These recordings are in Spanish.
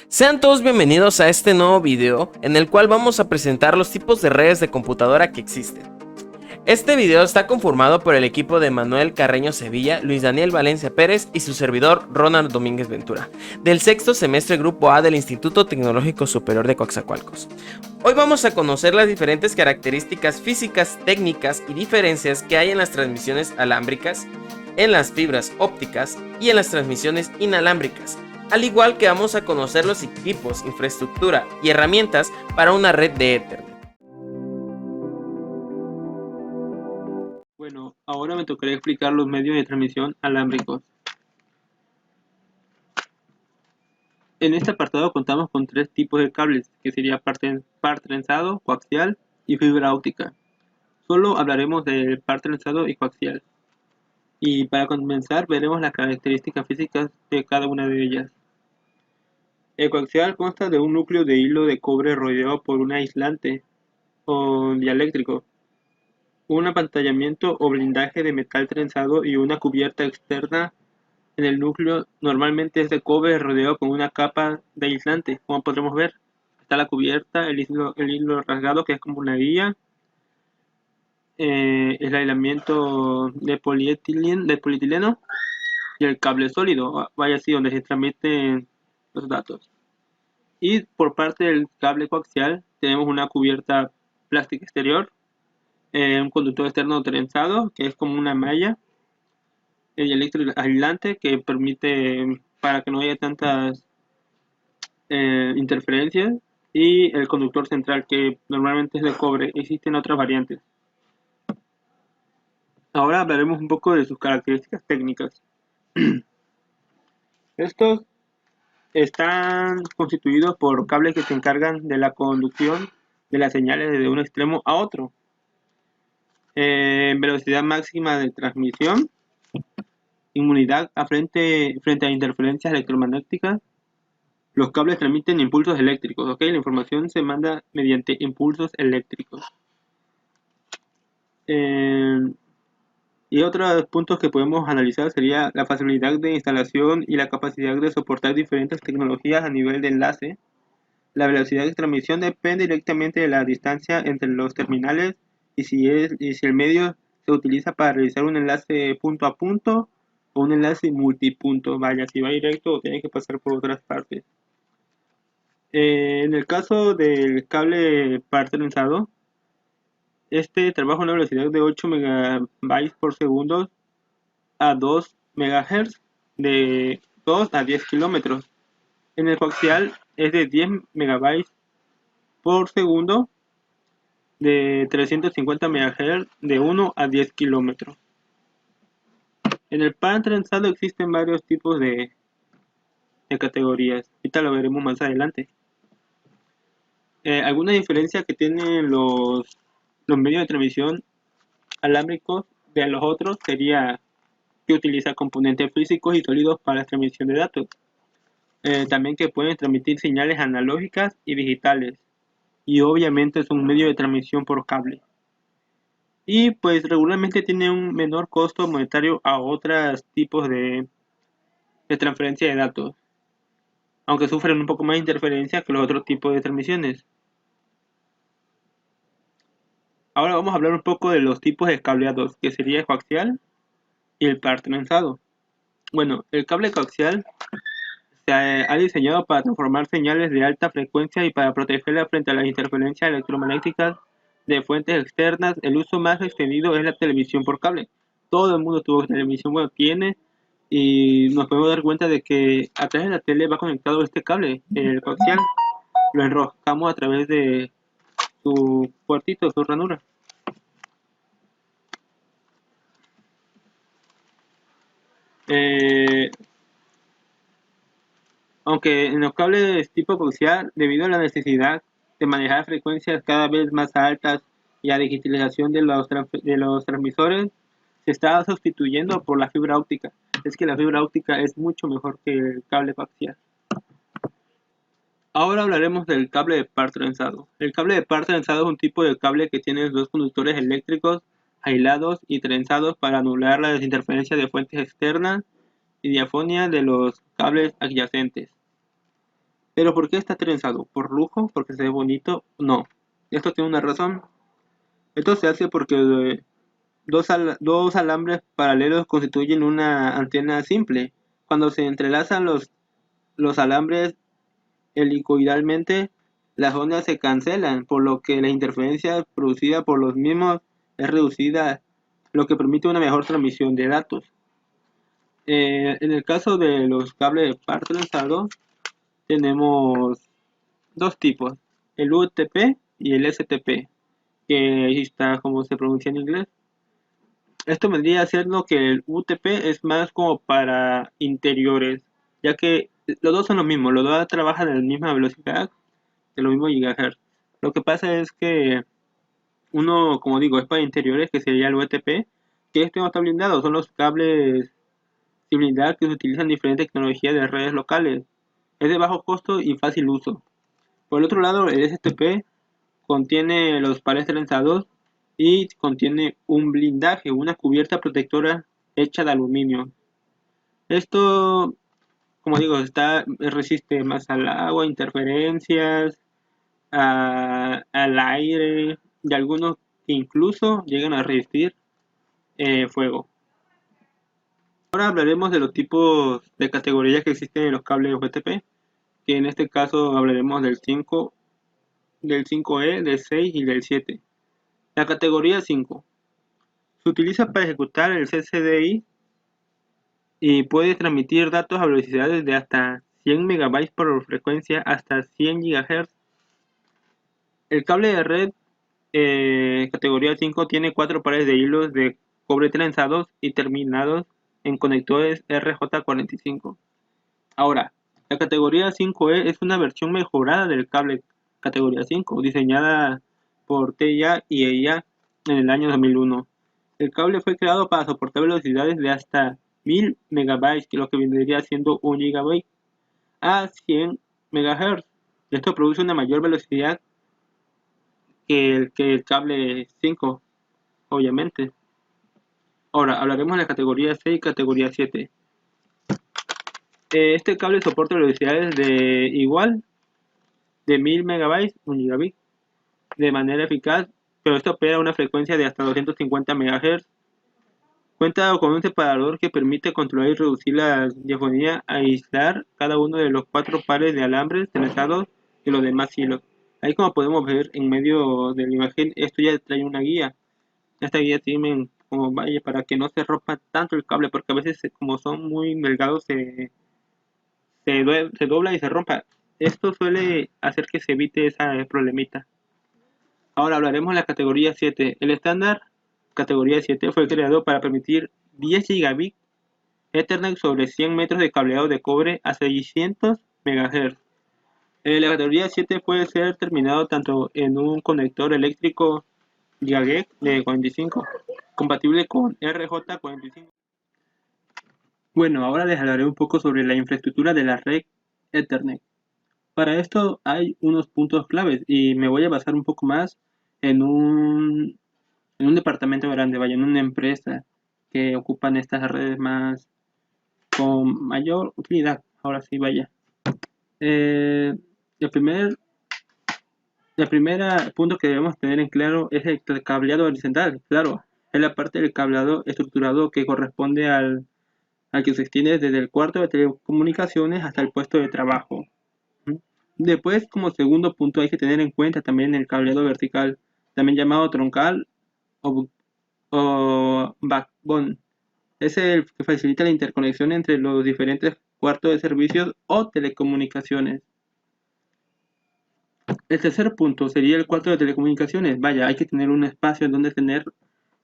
Sean todos bienvenidos a este nuevo video en el cual vamos a presentar los tipos de redes de computadora que existen. Este video está conformado por el equipo de Manuel Carreño Sevilla, Luis Daniel Valencia Pérez y su servidor Ronald Domínguez Ventura, del sexto semestre Grupo A del Instituto Tecnológico Superior de Coatzacoalcos. Hoy vamos a conocer las diferentes características físicas, técnicas y diferencias que hay en las transmisiones alámbricas, en las fibras ópticas y en las transmisiones inalámbricas. Al igual que vamos a conocer los equipos, infraestructura y herramientas para una red de Ethernet. Bueno, ahora me tocaría explicar los medios de transmisión alámbricos. En este apartado contamos con tres tipos de cables, que sería par trenzado, coaxial y fibra óptica. Solo hablaremos del par trenzado y coaxial. Y para comenzar veremos las características físicas de cada una de ellas. El coaxial consta de un núcleo de hilo de cobre rodeado por un aislante o dieléctrico, un apantallamiento o blindaje de metal trenzado y una cubierta externa en el núcleo. Normalmente es de cobre rodeado con una capa de aislante. Como podremos ver, está la cubierta, el hilo rasgado que es como una guía, el aislamiento de polietileno y el cable sólido, vaya así, donde se transmiten los datos. Y por parte del cable coaxial tenemos una cubierta plástica exterior, un conductor externo trenzado que es como una malla, el eléctrico aislante que permite para que no haya tantas interferencias, y el conductor central que normalmente es de cobre. Existen otras variantes. Ahora hablaremos un poco de sus características técnicas. Estos están constituidos por cables que se encargan de la conducción de las señales desde un extremo a otro. Velocidad máxima de transmisión, inmunidad frente a interferencias electromagnéticas. Los cables transmiten impulsos eléctricos, ¿ok? La información se manda mediante impulsos eléctricos. Y otros puntos que podemos analizar sería la facilidad de instalación y la capacidad de soportar diferentes tecnologías a nivel de enlace. La velocidad de transmisión depende directamente de la distancia entre los terminales y si el medio se utiliza para realizar un enlace punto a punto o un enlace multipunto. Vaya, si va directo o tiene que pasar por otras partes. En el caso del cable par trenzado, este trabaja a una velocidad de 8 megabytes por segundo a 2 MHz, de 2 a 10 kilómetros. En el coaxial es de 10 megabytes por segundo, de 350 MHz, de 1 a 10 kilómetros. En el par trenzado existen varios tipos de categorías. Ahorita lo veremos más adelante. Alguna diferencia que tienen los medios de transmisión alámbricos de los otros sería que utiliza componentes físicos y sólidos para la transmisión de datos. También que pueden transmitir señales analógicas y digitales. Y obviamente es un medio de transmisión por cable. Y pues regularmente tiene un menor costo monetario a otros tipos de transferencia de datos, aunque sufren un poco más de interferencia que los otros tipos de transmisiones. Ahora vamos a hablar un poco de los tipos de cableados, que sería el coaxial y el par trenzado. Bueno, el cable coaxial se ha diseñado para transformar señales de alta frecuencia y para protegerla frente a las interferencias electromagnéticas de fuentes externas. El uso más extendido es la televisión por cable. Todo el mundo tuvo televisión, bueno, tiene, y nos podemos dar cuenta de que a través de la tele va conectado este cable, el coaxial. Lo enroscamos a través de su puertito, su ranura. Aunque en los cables tipo coaxial, debido a la necesidad de manejar frecuencias cada vez más altas y a digitalización de los transmisores, se está sustituyendo por la fibra óptica. Es que la fibra óptica es mucho mejor que el cable coaxial. Ahora hablaremos del cable de par trenzado. El cable de par trenzado es un tipo de cable que tiene dos conductores eléctricos aislados y trenzados para anular las interferencias de fuentes externas y diafonía de los cables adyacentes. Pero ¿por qué está trenzado? ¿Por lujo? ¿Porque se ve bonito? No. Esto tiene una razón. Esto se hace porque dos alambres paralelos constituyen una antena simple. Cuando se entrelazan los alambres helicoidalmente, las ondas se cancelan, por lo que la interferencia producida por los mismos es reducida, lo que permite una mejor transmisión de datos. En el caso de los cables de par trenzado, tenemos dos tipos, el UTP y el STP, que ahí está como se pronuncia en inglés. Esto vendría a ser lo que el UTP es más como para interiores, ya que los dos son lo mismo, los dos trabajan a la misma velocidad, de los mismos gigahertz. Lo que pasa es que uno, como digo, es para interiores, que sería el UTP, que este no está blindado, son los cables sin blindar que se utilizan en diferentes tecnologías de redes locales. Es de bajo costo y fácil uso. Por el otro lado, el STP contiene los pares trenzados y contiene un blindaje, una cubierta protectora hecha de aluminio. Esto, como digo, resiste más al agua, interferencias, al aire y algunos que incluso llegan a resistir fuego. Ahora hablaremos de los tipos de categorías que existen en los cables UTP, que en este caso hablaremos del 5E, del 6 y del 7. La categoría 5 se utiliza para ejecutar el CCDI y puede transmitir datos a velocidades de hasta 100 MB por frecuencia hasta 100 GHz. El cable de red categoría 5 tiene 4 pares de hilos de cobre trenzados y terminados en conectores RJ45. Ahora, la categoría 5E es una versión mejorada del cable categoría 5, diseñada por TIA y EIA en el año 2001. El cable fue creado para soportar velocidades de hasta 1000 MB, que lo que vendría siendo 1 GB, a 100 MHz. Esto produce una mayor velocidad que el cable 5, obviamente. Ahora, hablaremos de la categoría 6 y categoría 7. Este cable soporta velocidades de 1000 MB, 1 GB, de manera eficaz, pero esto opera a una frecuencia de hasta 250 MHz. Cuenta con un separador que permite controlar y reducir la diafonía, aislar cada uno de los 4 pares de alambres trenzados y los demás hilos. Ahí, como podemos ver en medio de la imagen, esto ya trae una guía. Esta guía tiene como vaya para que no se rompa tanto el cable, porque a veces como son muy delgados se dobla y se rompa. Esto suele hacer que se evite esa problemita. Ahora hablaremos de la categoría 7. El estándar categoría 7 fue creado para permitir 10 gigabits Ethernet sobre 100 metros de cableado de cobre a 600 MHz. La categoría 7 puede ser terminado tanto en un conector eléctrico Gigagate de 45, compatible con RJ45. Bueno, ahora les hablaré un poco sobre la infraestructura de la red Ethernet. Para esto hay unos puntos claves y me voy a basar un poco más en un departamento grande, vaya, en una empresa que ocupan estas redes más con mayor utilidad. Ahora sí, vaya. Eh, el primer El primer punto que debemos tener en claro es el cableado horizontal. Claro, es la parte del cableado estructurado que corresponde al que se extiende desde el cuarto de telecomunicaciones hasta el puesto de trabajo. Después, como segundo punto, hay que tener en cuenta también el cableado vertical, también llamado troncal o backbone. Es el que facilita la interconexión entre los diferentes cuartos de servicios o telecomunicaciones. El tercer punto sería el cuarto de telecomunicaciones. Vaya, hay que tener un espacio en donde tener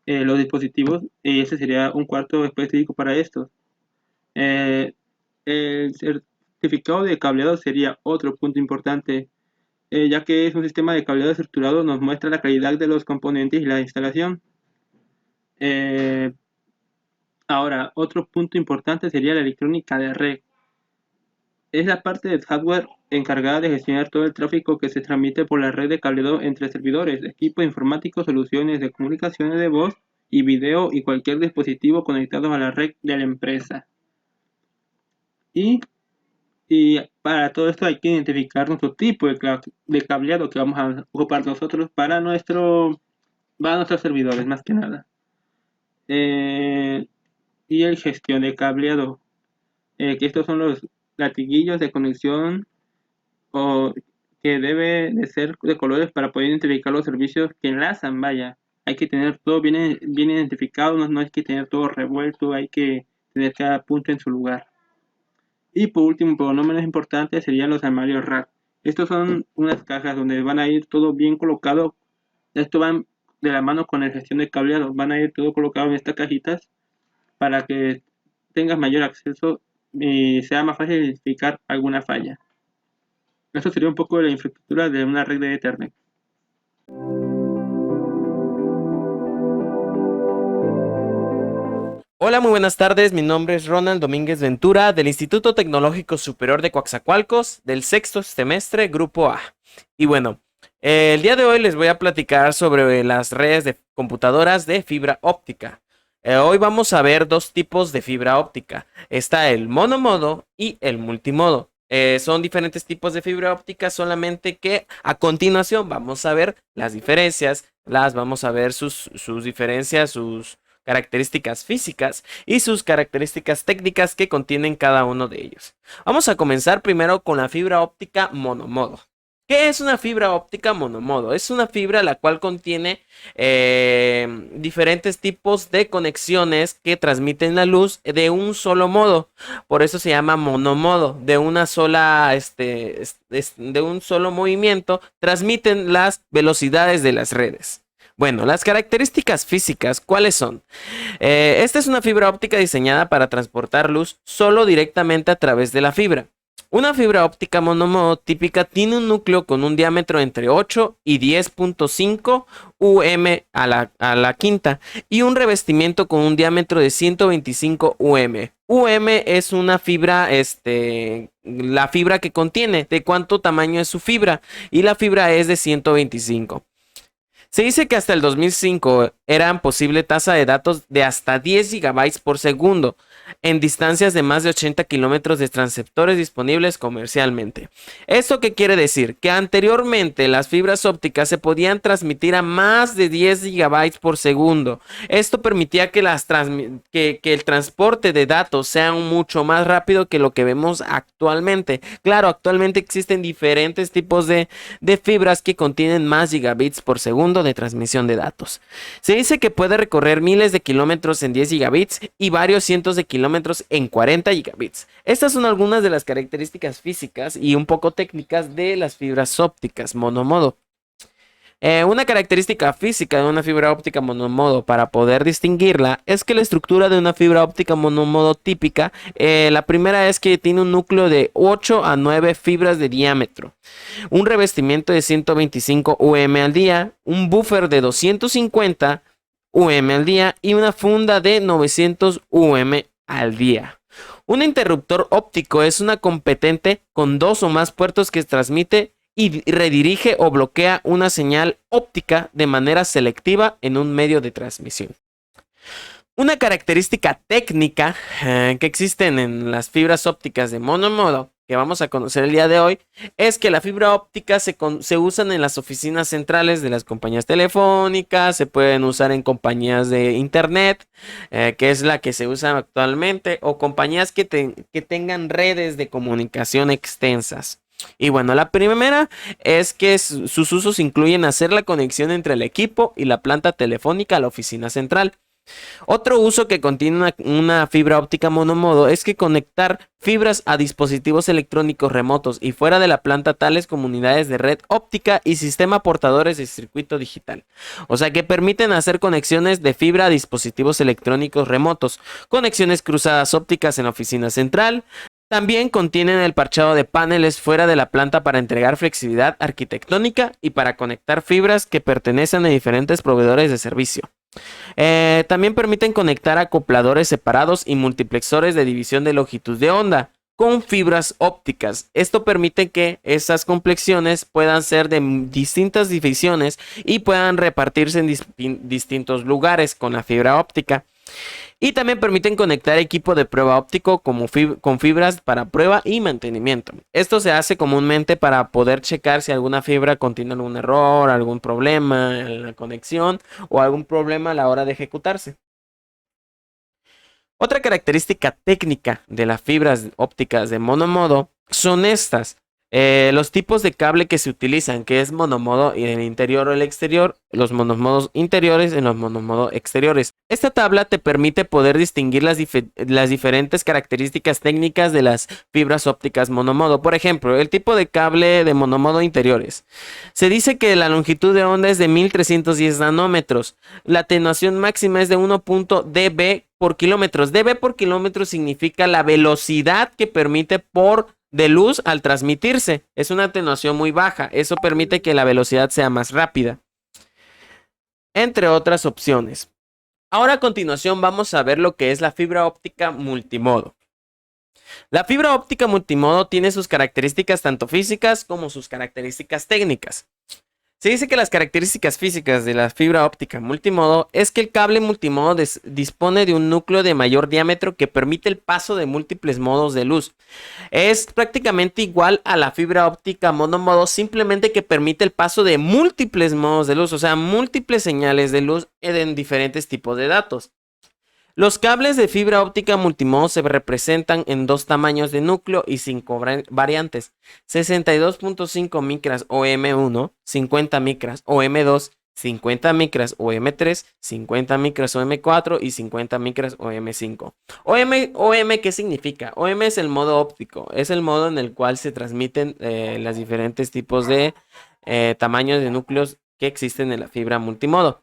los dispositivos y ese sería un cuarto específico para esto. Eh, el certificado de cableado sería otro punto importante, ya que es un sistema de cableado estructurado, nos muestra la calidad de los componentes y la instalación. Eh, Ahora, otro punto importante sería la electrónica de red. Es la parte del hardware encargada de gestionar todo el tráfico que se transmite por la red de cableado entre servidores, equipos informáticos, soluciones de comunicaciones de voz y video y cualquier dispositivo conectado a la red de la empresa. Y Y para todo esto hay que identificar nuestro tipo de cableado que vamos a ocupar nosotros para nuestros servidores, más que nada. Y el gestión de cableado, que estos son los latiguillos de conexión o que debe de ser de colores para poder identificar los servicios que enlazan, vaya. Hay que tener todo bien identificado, no hay que tener todo revuelto, hay que tener cada punto en su lugar. Y por último, pero no menos importante, serían los armarios rack. Estos son unas cajas donde van a ir todo bien colocado. Esto van de la mano con la gestión de cableado. Van a ir todo colocado en estas cajitas para que tengas mayor acceso y sea más fácil identificar alguna falla. Esto sería un poco de la infraestructura de una red de Ethernet. Hola, muy buenas tardes. Mi nombre es Ronald Domínguez Ventura del Instituto Tecnológico Superior de Coatzacoalcos del sexto semestre, Grupo A. Y bueno, el día de hoy les voy a platicar sobre las redes de computadoras de fibra óptica. Hoy vamos a ver dos tipos de fibra óptica. Está el monomodo y el multimodo. Son diferentes tipos de fibra óptica, solamente que a continuación vamos a ver las diferencias, vamos a ver sus diferencias, sus características físicas y sus características técnicas que contienen cada uno de ellos. Vamos a comenzar primero con la fibra óptica monomodo. ¿Qué es una fibra óptica monomodo? Es una fibra la cual contiene diferentes tipos de conexiones que transmiten la luz de un solo modo. Por eso se llama monomodo. De una sola, de un solo movimiento transmiten las velocidades de las redes. Bueno, las características físicas, ¿cuáles son? Esta es una fibra óptica diseñada para transportar luz solo directamente a través de la fibra. Una fibra óptica monomodo típica tiene un núcleo con un diámetro entre 8 y 10.5 UM a la quinta y un revestimiento con un diámetro de 125 UM. UM es una fibra, la fibra que contiene, de cuánto tamaño es su fibra, y la fibra es de 125. Se dice que hasta el 2005 eran posible tasa de datos de hasta 10 GB por segundo en distancias de más de 80 kilómetros de transceptores disponibles comercialmente. ¿Esto qué quiere decir? Que anteriormente las fibras ópticas se podían transmitir a más de 10 GB por segundo. Esto permitía que el transporte de datos sea mucho más rápido que lo que vemos actualmente. Claro, actualmente existen diferentes tipos de fibras que contienen más gigabits por segundo de transmisión de datos. Se dice que puede recorrer miles de kilómetros en 10 gigabits y varios cientos de kilómetros en 40 gigabits. Estas son algunas de las características físicas y un poco técnicas de las fibras ópticas monomodo. Una característica física de una fibra óptica monomodo para poder distinguirla es que la estructura de una fibra óptica monomodo típica, la primera es que tiene un núcleo de 8 a 9 fibras de diámetro, un revestimiento de 125 UM al día, un buffer de 250 UM al día y una funda de 900 UM al día. Un interruptor óptico es una competente con dos o más puertos que transmite y redirige o bloquea una señal óptica de manera selectiva en un medio de transmisión. Una característica técnica que existen en las fibras ópticas de monomodo que vamos a conocer el día de hoy es que la fibra óptica se usan en las oficinas centrales de las compañías telefónicas, se pueden usar en compañías de internet, que es la que se usa actualmente, o compañías que tengan redes de comunicación extensas. Y bueno, la primera es que sus usos incluyen hacer la conexión entre el equipo y la planta telefónica a la oficina central. Otro uso que contiene una fibra óptica monomodo es que conectar fibras a dispositivos electrónicos remotos y fuera de la planta, tales como unidades de red óptica y sistema portadores de circuito digital. O sea que permiten hacer conexiones de fibra a dispositivos electrónicos remotos, conexiones cruzadas ópticas en la oficina central. También contienen el parchado de paneles fuera de la planta para entregar flexibilidad arquitectónica y para conectar fibras que pertenecen a diferentes proveedores de servicio. También permiten conectar acopladores separados y multiplexores de división de longitud de onda con fibras ópticas. Esto permite que esas complexiones puedan ser de distintas divisiones y puedan repartirse en distintos lugares con la fibra óptica. Y también permiten conectar equipo de prueba óptico con fibras para prueba y mantenimiento. Esto se hace comúnmente para poder checar si alguna fibra contiene algún error, algún problema en la conexión o algún problema a la hora de ejecutarse. Otra característica técnica de las fibras ópticas de monomodo son estas. Los tipos de cable que se utilizan, que es monomodo en el interior o el exterior, los monomodos interiores en los monomodos exteriores. Esta tabla te permite poder distinguir las diferentes características técnicas de las fibras ópticas monomodo. Por ejemplo, el tipo de cable de monomodo interiores. Se dice que la longitud de onda es de 1310 nanómetros. La atenuación máxima es de 1.0 dB por kilómetros. dB por kilómetro significa la velocidad que permite de luz al transmitirse. Es una atenuación muy baja. Eso permite que la velocidad sea más rápida. Entre otras opciones. Ahora a continuación vamos a ver lo que es la fibra óptica multimodo. La fibra óptica multimodo tiene sus características tanto físicas como sus características técnicas. Se dice que las características físicas de la fibra óptica multimodo es que el cable multimodo dispone de un núcleo de mayor diámetro que permite el paso de múltiples modos de luz. Es prácticamente igual a la fibra óptica monomodo, simplemente que permite el paso de múltiples modos de luz, o sea, múltiples señales de luz en diferentes tipos de datos. Los cables de fibra óptica multimodo se representan en dos tamaños de núcleo y 5 variantes: 62.5 micras o M1, 50 micras o M2, 50 micras o M3, 50 micras o M4 y 50 micras o M5. OM, ¿qué significa? OM es el modo óptico, es el modo en el cual se transmiten los diferentes tipos de tamaños de núcleos que existen en la fibra multimodo.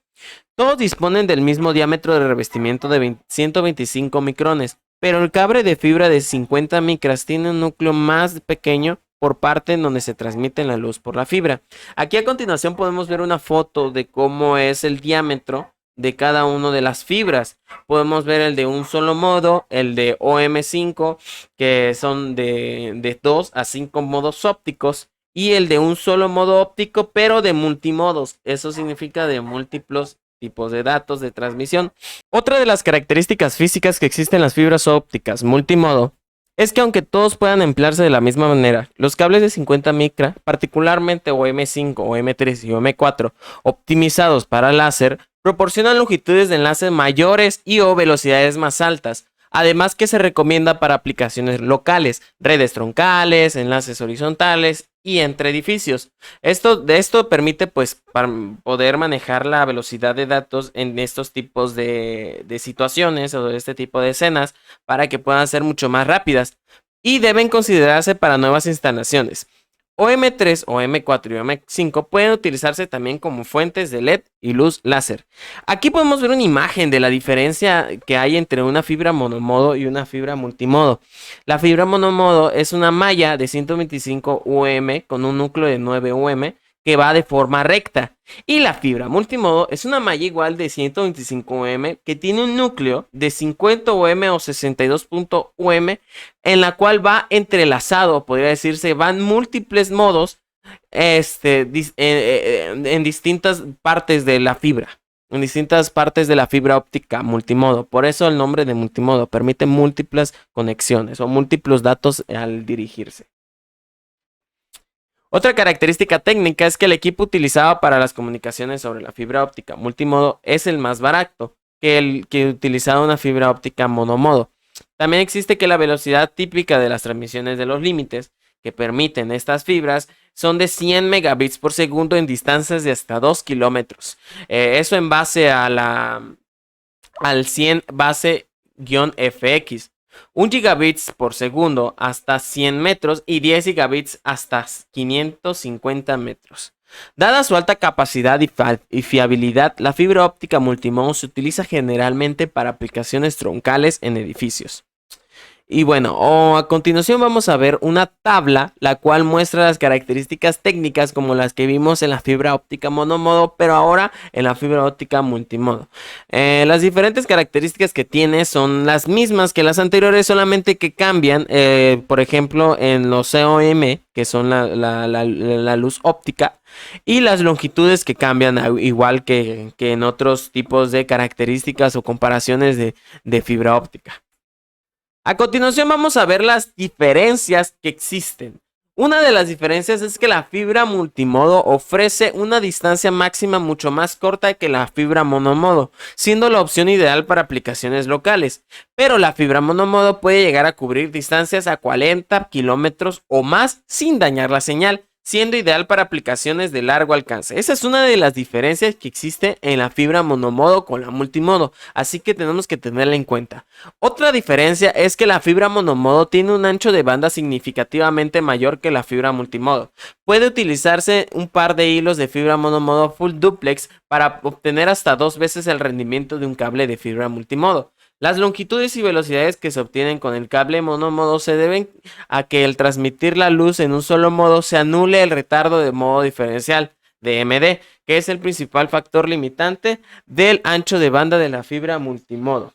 Todos disponen del mismo diámetro de revestimiento de 125 micrones, pero el cable de fibra de 50 micras tiene un núcleo más pequeño por parte en donde se transmite la luz por la fibra. Aquí a continuación podemos ver una foto de cómo es el diámetro de cada una de las fibras. Podemos ver el de un solo modo, el de OM5, que son de 2 a 5 modos ópticos, y el de un solo modo óptico, pero de multimodos. Eso significa de múltiples tipos de datos de transmisión. Otra de las características físicas que existen en las fibras ópticas multimodo es que aunque todos puedan emplearse de la misma manera, los cables de 50 micra, particularmente OM5, OM3 y OM4, optimizados para láser, proporcionan longitudes de enlace mayores y o velocidades más altas. Además que se recomienda para aplicaciones locales, redes troncales, enlaces horizontales y entre edificios. Esto permite pues para poder manejar la velocidad de datos en estos tipos de situaciones o de este tipo de escenas para que puedan ser mucho más rápidas y deben considerarse para nuevas instalaciones. OM3, OM4 y OM5 pueden utilizarse también como fuentes de LED y luz láser. Aquí podemos ver una imagen de la diferencia que hay entre una fibra monomodo y una fibra multimodo. La fibra monomodo es una malla de 125 UM con un núcleo de 9 UM que va de forma recta. Y la fibra multimodo es una malla igual de 125 UM que tiene un núcleo de 50 UM o 62 UM en la cual va entrelazado, podría decirse, van múltiples modos en distintas partes de la fibra. En distintas partes de la fibra óptica multimodo. Por eso el nombre de multimodo permite múltiples conexiones o múltiples datos al dirigirse. Otra característica técnica es que el equipo utilizado para las comunicaciones sobre la fibra óptica multimodo es el más barato que el que utilizaba una fibra óptica monomodo. También existe que la velocidad típica de las transmisiones de los límites que permiten estas fibras son de 100 megabits por segundo en distancias de hasta 2 kilómetros. Eso en base a al 100 base-FX. 1 gigabits por segundo hasta 100 metros y 10 gigabits hasta 550 metros. Dada su alta capacidad y fiabilidad, la fibra óptica multimodo se utiliza generalmente para aplicaciones troncales en edificios. Y bueno, a continuación vamos a ver una tabla la cual muestra las características técnicas como las que vimos en la fibra óptica monomodo, pero ahora en la fibra óptica multimodo. Las diferentes características que tiene son las mismas que las anteriores, solamente que cambian, por ejemplo, en los COM, que son la luz óptica, y las longitudes que cambian igual que en otros tipos de características o comparaciones de fibra óptica. A continuación vamos a ver las diferencias que existen. Una de las diferencias es que la fibra multimodo ofrece una distancia máxima mucho más corta que la fibra monomodo, siendo la opción ideal para aplicaciones locales. Pero la fibra monomodo puede llegar a cubrir distancias a 40 kilómetros o más sin dañar la señal, siendo ideal para aplicaciones de largo alcance. Esa es una de las diferencias que existe en la fibra monomodo con la multimodo, así que tenemos que tenerla en cuenta. Otra diferencia es que la fibra monomodo tiene un ancho de banda significativamente mayor que la fibra multimodo. Puede utilizarse un par de hilos de fibra monomodo full duplex para obtener hasta 2 veces el rendimiento de un cable de fibra multimodo. Las longitudes y velocidades que se obtienen con el cable monomodo se deben a que al transmitir la luz en un solo modo se anule el retardo de modo diferencial de MD, que es el principal factor limitante del ancho de banda de la fibra multimodo.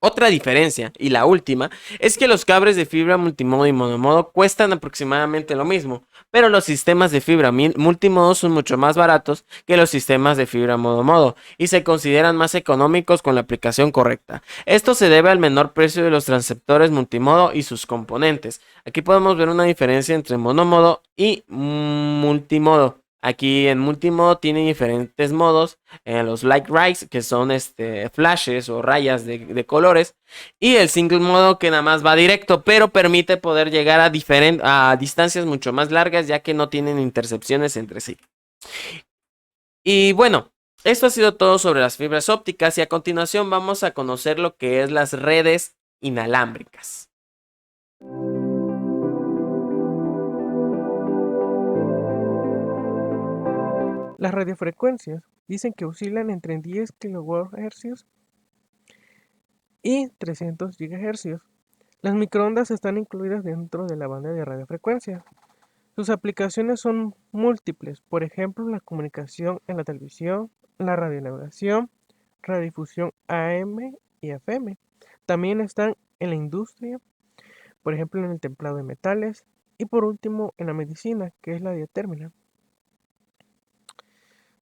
Otra diferencia, y la última, es que los cables de fibra multimodo y monomodo cuestan aproximadamente lo mismo, pero los sistemas de fibra multimodo son mucho más baratos que los sistemas de fibra monomodo y se consideran más económicos con la aplicación correcta. Esto se debe al menor precio de los transceptores multimodo y sus componentes. Aquí podemos ver una diferencia entre monomodo y multimodo. Aquí en multimodo tiene diferentes modos, los light rays, que son flashes o rayas de colores, y el single modo, que nada más va directo, pero permite poder llegar a distancias mucho más largas, ya que no tienen intercepciones entre sí. Y bueno, esto ha sido todo sobre las fibras ópticas, y a continuación vamos a conocer lo que es las redes inalámbricas. Las radiofrecuencias dicen que oscilan entre 10 kHz y 300 GHz. Las microondas están incluidas dentro de la banda de radiofrecuencia. Sus aplicaciones son múltiples, por ejemplo, la comunicación en la televisión, la radionavegación, radiodifusión AM y FM. También están en la industria, por ejemplo, en el templado de metales y por último en la medicina, que es la diatérmica.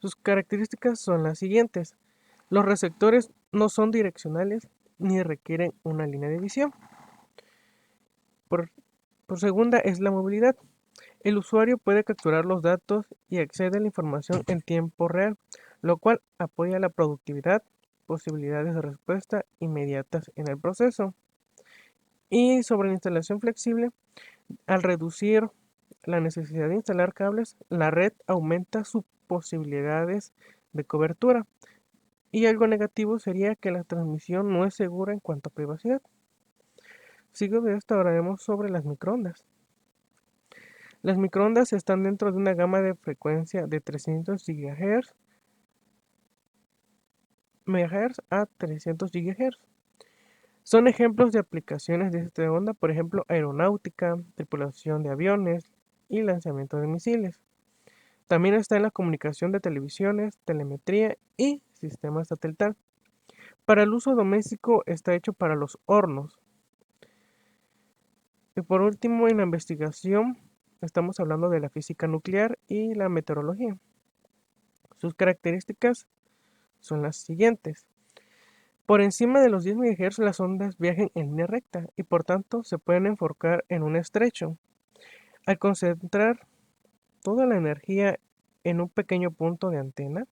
Sus características son las siguientes. Los receptores no son direccionales ni requieren una línea de visión. Por, segunda es la movilidad. El usuario puede capturar los datos y accede a la información en tiempo real, lo cual apoya la productividad, posibilidades de respuesta inmediatas en el proceso. Y sobre la instalación flexible, al reducir la necesidad de instalar cables, la red aumenta sus posibilidades de cobertura. Y algo negativo sería que la transmisión no es segura en cuanto a privacidad. Sigo de esto, hablaremos sobre las microondas. Las microondas están dentro de una gama de frecuencia de 300 GHz a 300 GHz. Son ejemplos de aplicaciones de esta onda, por ejemplo, aeronáutica, tripulación de aviones y lanzamiento de misiles. También está en la comunicación de televisiones, telemetría y sistema satelital. Para el uso doméstico está hecho para los hornos. Y por último, en la investigación estamos hablando de la física nuclear y la meteorología. Sus características son las siguientes. Por encima de los 10 MHz las ondas viajan en línea recta y por tanto se pueden enfocar en un estrecho. Al concentrar toda la energía en un pequeño punto de antena,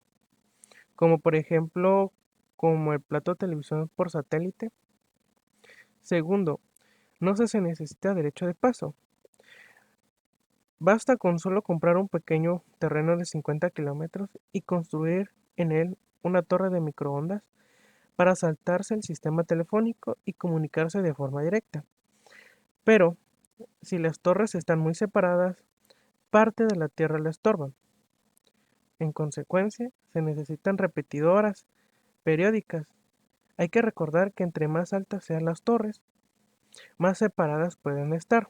como por ejemplo como el plato de televisión por satélite. Segundo, no se necesita derecho de paso. Basta con solo comprar un pequeño terreno de 50 kilómetros y construir en él una torre de microondas para saltarse el sistema telefónico y comunicarse de forma directa. Pero, si las torres están muy separadas, parte de la tierra la estorba. En consecuencia, se necesitan repetidoras periódicas. Hay que recordar que entre más altas sean las torres, más separadas pueden estar.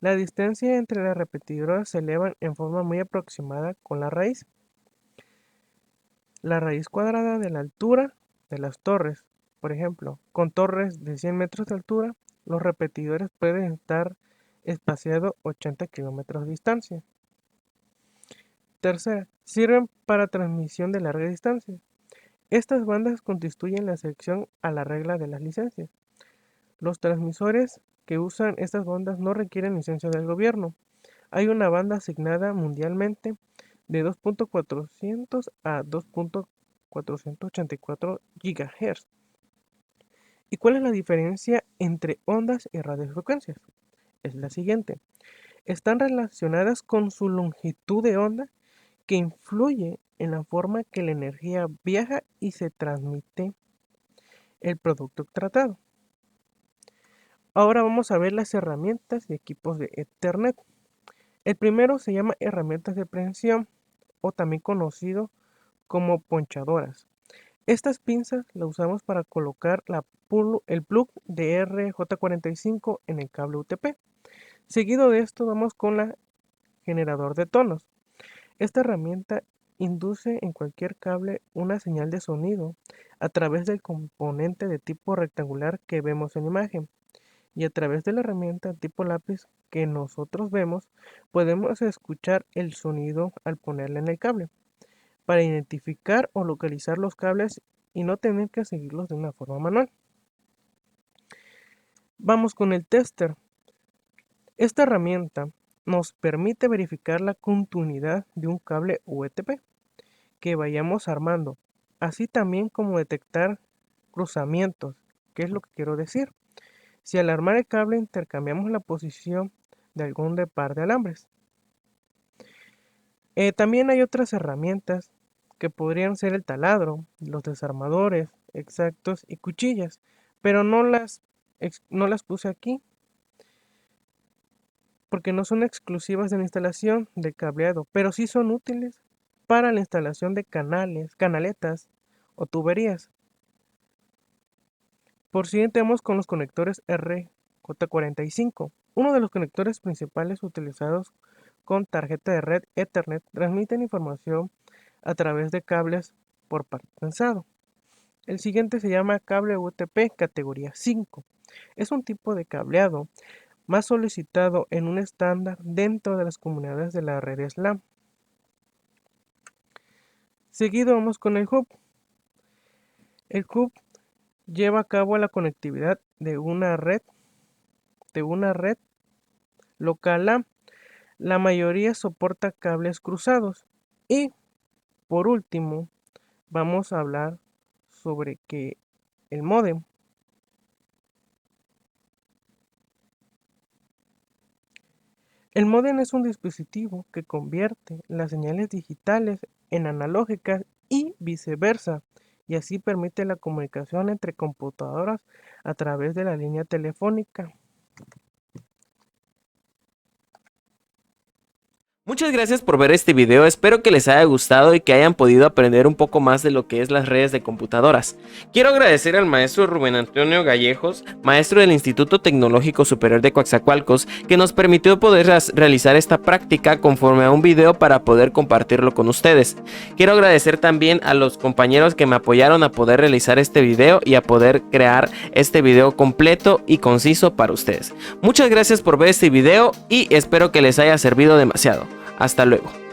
La distancia entre las repetidoras se elevan en forma muy aproximada con la raíz. La raíz cuadrada de la altura de las torres. Por ejemplo, con torres de 100 metros de altura, los repetidores pueden estar espaciados 80 kilómetros de distancia. Tercera, sirven para transmisión de larga distancia. Estas bandas constituyen la excepción a la regla de las licencias. Los transmisores que usan estas bandas no requieren licencia del gobierno. Hay una banda asignada mundialmente de 2.400 a 2.484 GHz. ¿Y cuál es la diferencia entre ondas y radiofrecuencias? Es la siguiente. Están relacionadas con su longitud de onda, que influye en la forma que la energía viaja y se transmite el producto tratado. Ahora vamos a ver las herramientas y equipos de Ethernet. El primero se llama herramientas de precisión, o también conocido como ponchadoras. Estas pinzas las usamos para colocar el plug de RJ45 en el cable UTP. Seguido de esto vamos con la generador de tonos. Esta herramienta induce en cualquier cable una señal de sonido a través del componente de tipo rectangular que vemos en imagen, y a través de la herramienta tipo lápiz que nosotros vemos podemos escuchar el sonido al ponerla en el cable, para identificar o localizar los cables y no tener que seguirlos de una forma manual. Vamos con el tester. Esta herramienta nos permite verificar la continuidad de un cable UTP que vayamos armando, así también como detectar cruzamientos. ¿Qué es lo que quiero decir? Si al armar el cable intercambiamos la posición de algún par de alambres. También hay otras herramientas que podrían ser el taladro, los desarmadores exactos y cuchillas, pero no las puse aquí porque no son exclusivas de la instalación de cableado, pero sí son útiles para la instalación de canaletas o tuberías. Por siguiente vamos con los conectores RJ45. Uno de los conectores principales utilizados con tarjeta de red Ethernet transmiten información a través de cables por par trenzado. El siguiente se llama cable UTP categoría 5. Es un tipo de cableado más solicitado en un estándar dentro de las comunidades de la red SLAM. Seguido vamos con el hub. El hub lleva a cabo la conectividad de una red local LAN. La mayoría soporta cables cruzados. Y por último, vamos a hablar sobre el módem. El módem es un dispositivo que convierte las señales digitales en analógicas y viceversa, y así permite la comunicación entre computadoras a través de la línea telefónica. Muchas gracias por ver este video, espero que les haya gustado y que hayan podido aprender un poco más de lo que es las redes de computadoras. Quiero agradecer al maestro Rubén Antonio Gallejos, maestro del Instituto Tecnológico Superior de Coatzacoalcos, que nos permitió poder realizar esta práctica conforme a un video para poder compartirlo con ustedes. Quiero agradecer también a los compañeros que me apoyaron a poder realizar este video y a poder crear este video completo y conciso para ustedes. Muchas gracias por ver este video y espero que les haya servido demasiado. Hasta luego.